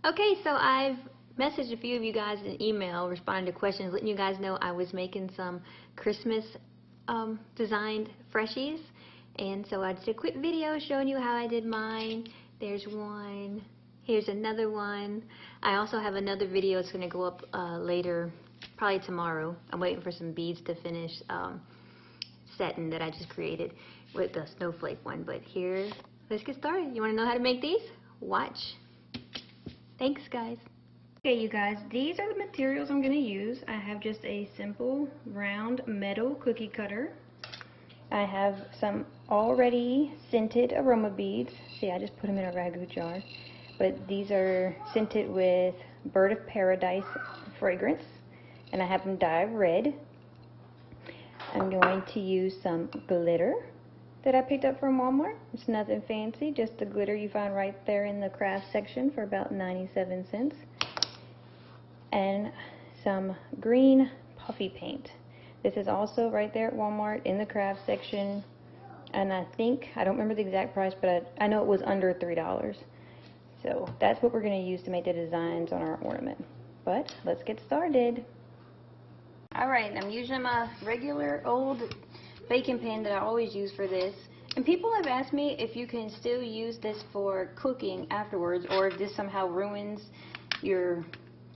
Okay, so I've messaged a few of you guys in email responding to questions, letting you guys know I was making some Christmas designed freshies. And so I did a quick video showing you how I did mine. There's one. Here's another one. I also have another video. It's going to go up later, probably tomorrow. I'm waiting for some beads to finish setting that I just created with the snowflake one. But here, let's get started. You want to know how to make these? Watch. Thanks, guys. Okay, you guys, these are the materials I'm going to use. I have just a simple round metal cookie cutter. I have some already scented aroma beads. See, I just put them in a ragu jar. But these are scented with Bird of Paradise fragrance, and I have them dyed red. I'm going to use some glitter that I picked up from Walmart. It's nothing fancy, just the glitter you find right there in the craft section for about 97 cents. And some green puffy paint. This is also right there at Walmart in the craft section, and I don't remember the exact price, but I know it was under $3. So that's what we're going to use to make the designs on our ornament. But let's get started. Alright, I'm using my regular old baking pan that I always use for this. And people have asked me if you can still use this for cooking afterwards, or if this somehow ruins your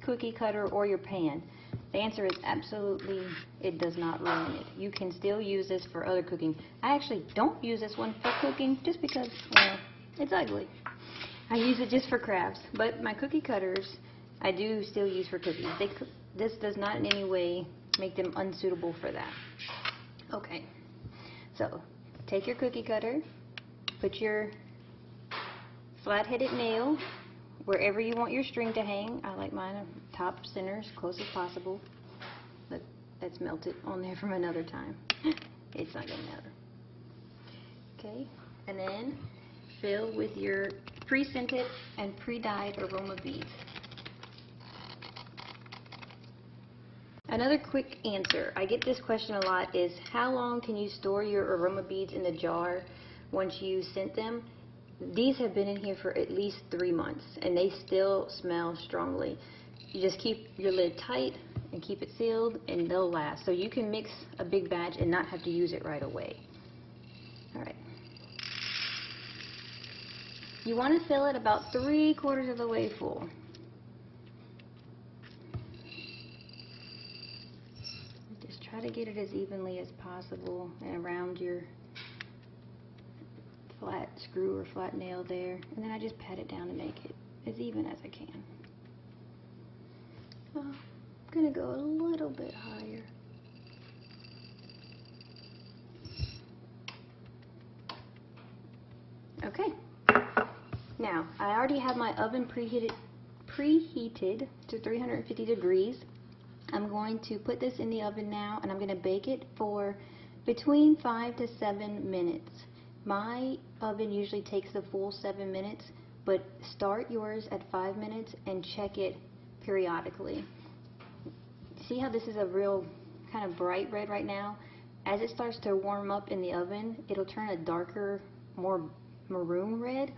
cookie cutter or your pan. The answer is absolutely, it does not ruin it. You can still use this for other cooking. I actually don't use this one for cooking just because, well, it's ugly. I use it just for crafts. But my cookie cutters, I do still use for cooking. This does not in any way make them unsuitable for that. Okay, so take your cookie cutter, put your flat-headed nail wherever you want your string to hang. I like mine top center as close as possible. Look, that's melted on there from another time. It's not gonna matter. Okay, and then fill with your pre-scented and pre-dyed aroma beads. Another quick answer, I get this question a lot, is how long can you store your aroma beads in the jar once you scent them? These have been in here for at least 3 months, and they still smell strongly. You just keep your lid tight and keep it sealed, and they'll last. So you can mix a big batch and not have to use it right away. Alright. You want to fill it about 3/4 of the way full. Just try to get it as evenly as possible and around your flat screw or flat nail there, and then I just pat it down to make it as even as I can. Oh, I'm gonna go a little bit higher. Okay, now I already have my oven preheated to 350 degrees. I'm going to put this in the oven now, and I'm going to bake it for between 5 to 7 minutes. My oven usually takes the full 7 minutes, but start yours at 5 minutes and check it periodically. See how this is a real kind of bright red right now? As it starts to warm up in the oven, it'll turn a darker, more maroon red.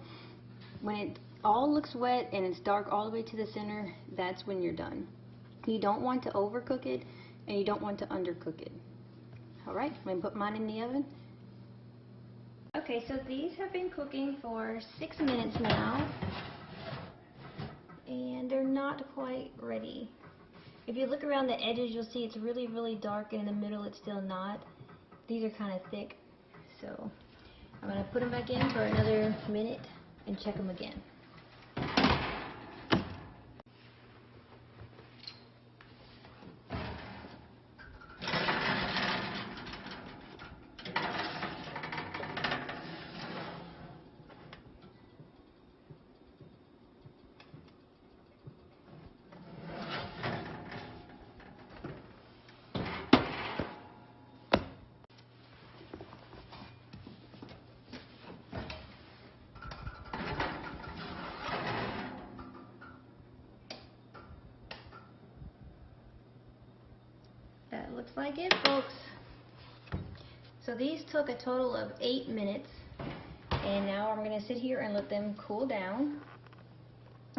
When it all looks wet and it's dark all the way to the center, that's when you're done. You don't want to overcook it, and you don't want to undercook it. Alright, I'm going to put mine in the oven. Okay, so these have been cooking for 6 minutes now, and they're not quite ready. If you look around the edges, you'll see it's really, really dark, and in the middle it's still not. These are kind of thick, so I'm going to put them back in for another minute and check them again. That looks like it, folks. So these took a total of 8 minutes, and now I'm going to sit here and let them cool down.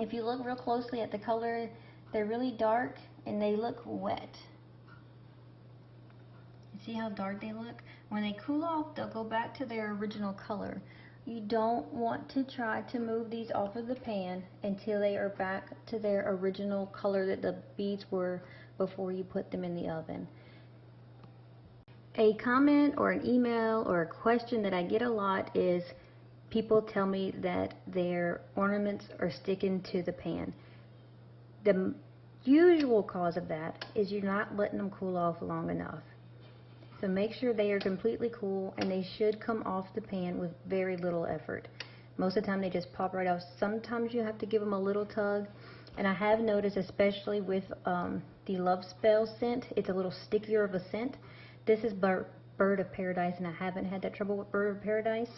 If you look real closely at the color, they're really dark and they look wet. See how dark they look? When they cool off, they'll go back to their original color. You don't want to try to move these off of the pan until they are back to their original color that the beads were before you put them in the oven. A comment or an email or a question that I get a lot is people tell me that their ornaments are sticking to the pan. The usual cause of that is you're not letting them cool off long enough. So make sure they are completely cool, and they should come off the pan with very little effort. Most of the time they just pop right off. Sometimes you have to give them a little tug, and I have noticed, especially with the Love Spell scent, it's a little stickier of a scent. This is Bird of Paradise, and I haven't had that trouble with Bird of Paradise.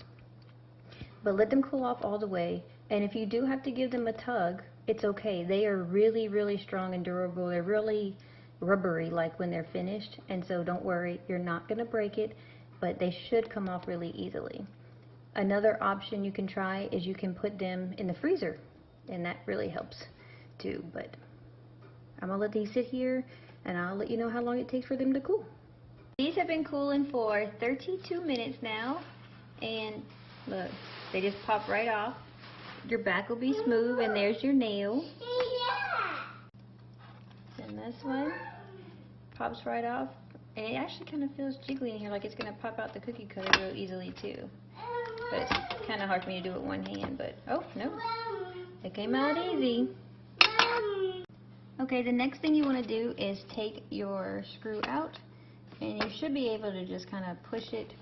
But let them cool off all the way, and if you do have to give them a tug, it's okay. They are really, really strong and durable. They're really rubbery like when they're finished, and so don't worry, you're not going to break it, but they should come off really easily. Another option you can try is you can put them in the freezer, and that really helps too. But I'm gonna let these sit here and I'll let you know how long it takes for them to cool. These have been cooling for 32 minutes now, and look, they just pop right off. Your back will be smooth, and there's your nail. And this one pops right off, and it actually kind of feels jiggly in here, like it's going to pop out the cookie cutter real easily too. But it's kind of hard for me to do it with one hand, but oh no, it came out easy. Okay, the next thing you want to do is take your screw out, and you should be able to just kind of push it.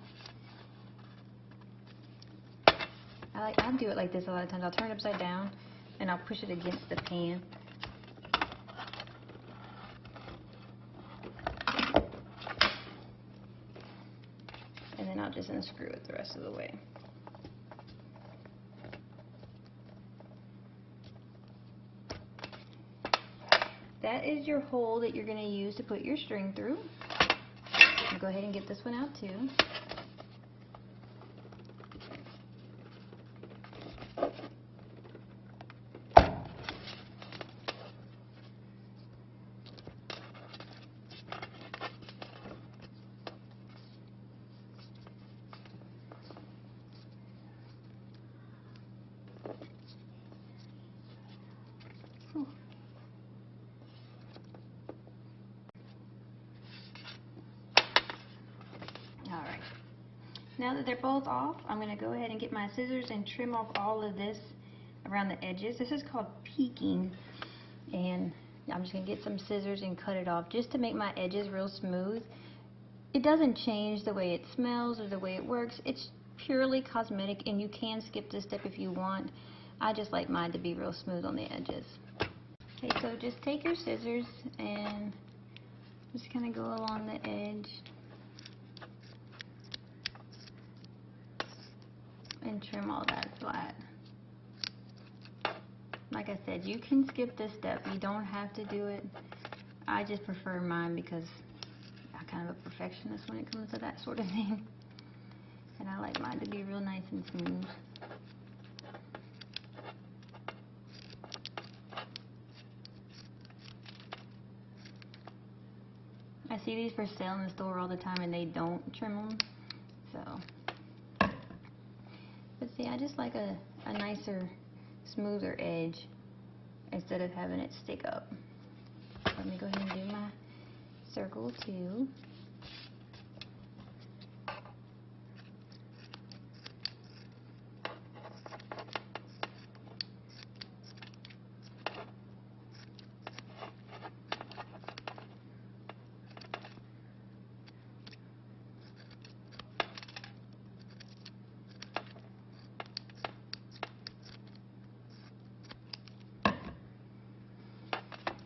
I'll do it like this a lot of times. I'll turn it upside down and I'll push it against the pan. And then I'll just unscrew it the rest of the way. That is your hole that you're going to use to put your string through. I'll go ahead and get this one out too. Alright, now that they're both off, I'm going to go ahead and get my scissors and trim off all of this around the edges. This is called peeking, and I'm just going to get some scissors and cut it off just to make my edges real smooth. It doesn't change the way it smells or the way it works. It's purely cosmetic, and you can skip this step if you want. I just like mine to be real smooth on the edges. Okay, so just take your scissors and just kind of go along the edge and trim all that flat. Like I said, you can skip this step. You don't have to do it. I just prefer mine because I'm kind of a perfectionist when it comes to that sort of thing. And I like mine to be real nice and smooth. I see these for sale in the store all the time and they don't trim them. So, but see, I just like a nicer, smoother edge instead of having it stick up. Let me go ahead and do my circle too.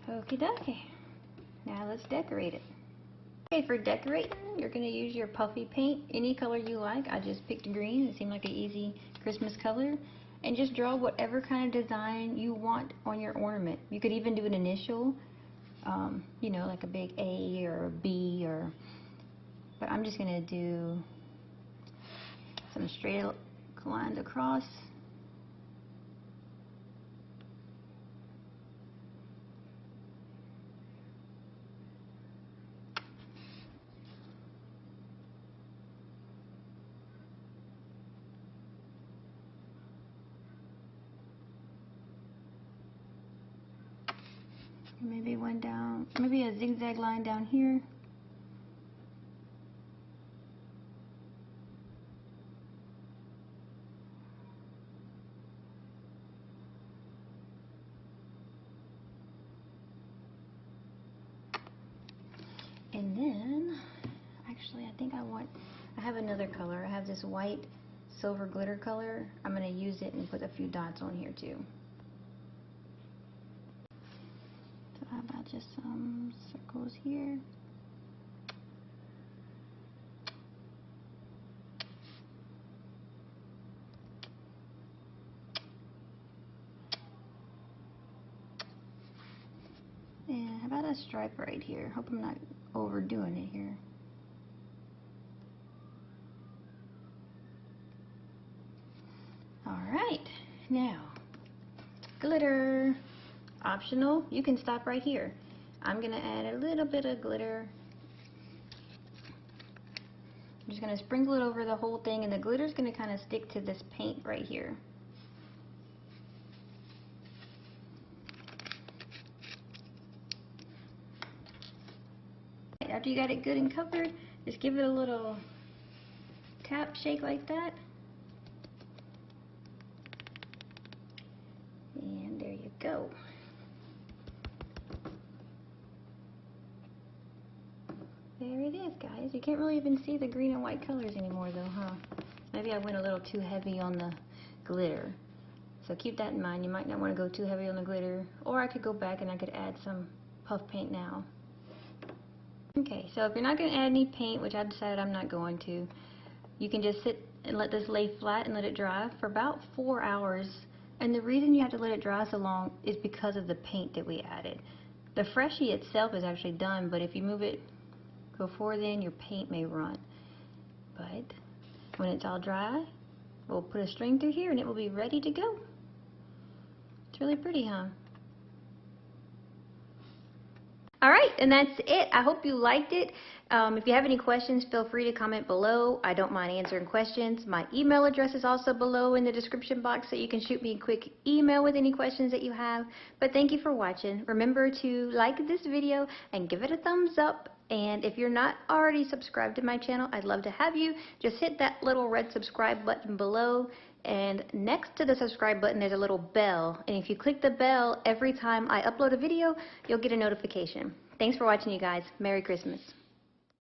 Okie dokie. Now let's decorate it. Okay, for decorating, you're going to use your puffy paint, any color you like. I just picked green. It seemed like an easy Christmas color. And just draw whatever kind of design you want on your ornament. You could even do an initial, you know, like a big A or a B, but I'm just going to do some straight lines across. Maybe one down, maybe a zigzag line down here. And then, actually, I have another color. I have this white silver glitter color. I'm going to use it and put a few dots on here too. So how about just some circles here? And how about a stripe right here? Hope I'm not overdoing it here. Alright, now, glitter. Optional, you can stop right here. I'm going to add a little bit of glitter. I'm just going to sprinkle it over the whole thing, and the glitter is going to kind of stick to this paint right here. After you got it good and covered, just give it a little tap, shake like that. And there you go. There it is, guys. You can't really even see the green and white colors anymore though, huh? Maybe I went a little too heavy on the glitter. So keep that in mind. You might not want to go too heavy on the glitter. Or I could go back and I could add some puff paint now. Okay, so if you're not going to add any paint, which I decided I'm not going to, you can just sit and let this lay flat and let it dry for about 4 hours. And the reason you have to let it dry so long is because of the paint that we added. The freshie itself is actually done, but if you move it before then, your paint may run. But when it's all dry, we'll put a string through here and it will be ready to go. It's really pretty, huh? Alright, and that's it. I hope you liked it. If you have any questions, feel free to comment below. I don't mind answering questions. My email address is also below in the description box, so you can shoot me a quick email with any questions that you have. But thank you for watching. Remember to like this video and give it a thumbs up. And if you're not already subscribed to my channel, I'd love to have you. Just hit that little red subscribe button below. And next to the subscribe button, there's a little bell. And if you click the bell, every time I upload a video, you'll get a notification. Thanks for watching, you guys. Merry Christmas.